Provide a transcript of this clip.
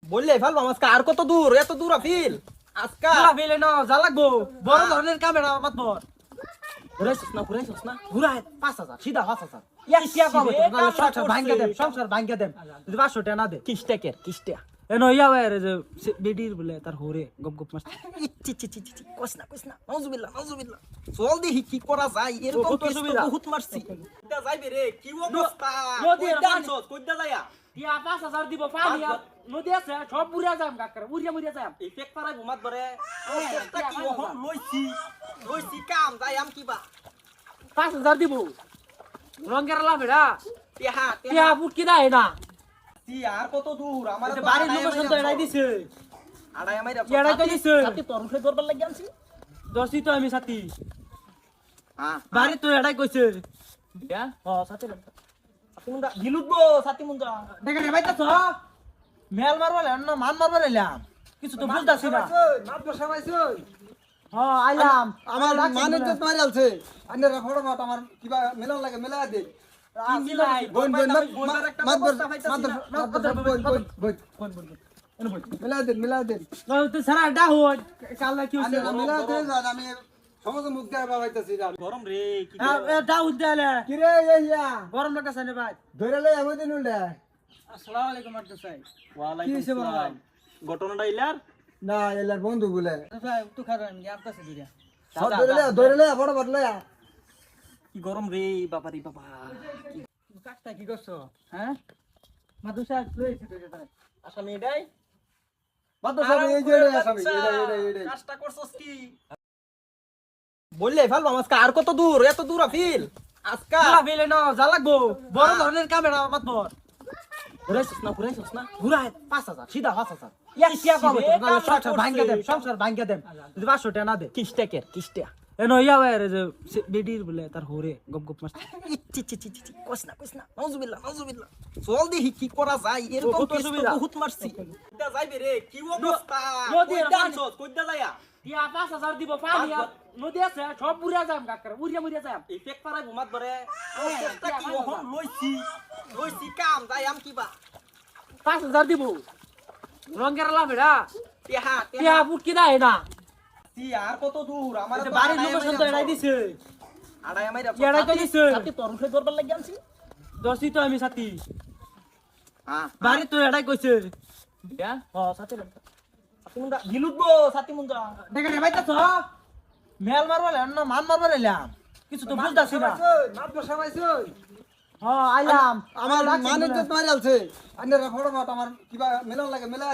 বললে ফেলবো আজকে আর কত দূর এত দূর আফিল আজকা ফেলে না যা লাগবো বড় ধরনের ক্যামেরা মাতবো ঘুরাইছিস না ঘুরায় 5000 সিধা 5000 ইয়া কবে তাহলে সংসার ভাঙ্গা দেম যদি 500 টাকা না দে কিস্টা এনো ইয়া বাইরে যে বেডির বলে তার হোরে গপ গপ মারছে চি কইস না নাউজুবিল্লাহ চল দেখি কি করা যায় এরকম কত কেস তো সুবিধা। বহুত মারছি কইদা যাইবে রে কি অবস্থা নদীর কইদা পানি। আনছস কইদা যাইয়া ইয়া 5000 দিব পানি আর নদী আছে সব বুড়া যাম কাকরা মুড়িয়া যাম এই পেক পারাই ঘুমাত ধরে হ্যাঁ, চেষ্টা কি টিয়া ওহন লইছি কাম যাই আম কিবা 5000 দিব রঙের লাভেরা টিহা টিয়া বুটকি দেয় না টি আর কত দূর আমার তো বাড়ির লোকেশন তো এড়াই দিছে আড়াই আমাইরা এড়াই তো দিছে। সাথে তোর মুখে দরবার লাগি আনছি দশই তো আমি সাথী হ্যাঁ বাড়ি তো এড়াই কইছে দিয়া হ সাথে সাথে মুন্ডা গিলুদবো সাথে মুন্ডা দেখে রে ভাইতাছ মেল মারবা না মান মারবা এলাম কিছু তো বুঝতাছি না মাত্র সবাইছে হ্যাঁ আইলাম আমার মানে তো মারি আছে আন্নারা ফটো মাত আমার কিবা মেলা লাগে মেলা দে বইন বইন মাত মেলা দে তো সারা ডা হই কাল কি হইছে মেলা দে আমি সমস্ত মুখ দিয়ে বাবাইতাছি গরম রে কি ডা উদ্দালে কি রে ইয়া গরম লাগতাছে না ভাই ধরে লই আমি দিন উল্টা আসসালামু আলাইকুম আব্দুল সাহেব ওয়ালাইকুম হইছে বড় ভাই? আসসালাম ঘটনাটা ইলার না এলার বন্ধু বলে ভাই তো খারাপ আমি আপনাছে দিরা সব ধরে লই বড় বড় লই কি গরম রে বাবারি বাবা কাকটা কি করছো হ্যাঁ মাদু সাহেব লইছে তো এটা আসামি এটাই মাত্র সব এই যে আসামি এটা কাজটা করছস কি বললে ফেলবো আজকে আর কত দূর এত দূর আফিল আজকা ফেলে না যা লাগবো বড় ধরনের ক্যামেরা মাতবো ঘুরাইছিস না ঘুরায় 5000 সিধা 5000 ইয়া কবে তাহলে সংসার ভাঙ্গা দেম যদি 500 টাকা না দে কিস্টা এনো ইয়া বাইরে যে বেডির বলে তার হোরে গপ গপ মারছে চি কইস না নাউজুবিল্লাহ চল দেখি কি করা যায় এরকম কত কেস তো সুবিধা। বহুত মারছি কইদা যাইবে রে কি অবস্থা নদীর কইদা পানি। আনছস কইদা যাইয়া টিয়া 5000 দিব পানি আর নদী আছে সব বুড়া যাম কাকরা মুড়িয়া যাম এই পেক পারাই ঘুমাত ধরে হ্যাঁ, চেষ্টা কি টিয়া ওহন লইছি কাম যাই আম কিবা 5000 দিব রঙের লাভেরা টিহা টিয়া বুটকি দেয় না টি আর কত দূর আমার তো বাড়ির লোকেশন তো এড়াই দিছে আড়াই আমাইরা এড়াই তো দিছে। সাথে তোর মুখে দরবার লাগি আনছি দশই তো আমি সাথী হ্যাঁ বাড়ি তো এড়াই কইছে দিয়া হ সাথে সাথে মুন্ডা গিলুদবো সাথে মুন্ডা দেখে রে ভাইতাছ মেল মারবা না মান মারবা এলাম কিছু তো বুঝতাছি না মাত্র সবাইছে হ্যাঁ আইলাম আমার মানে তো মারি আছে আন্নারা ফটো মাত আমার কিবা মেলা লাগে মেলা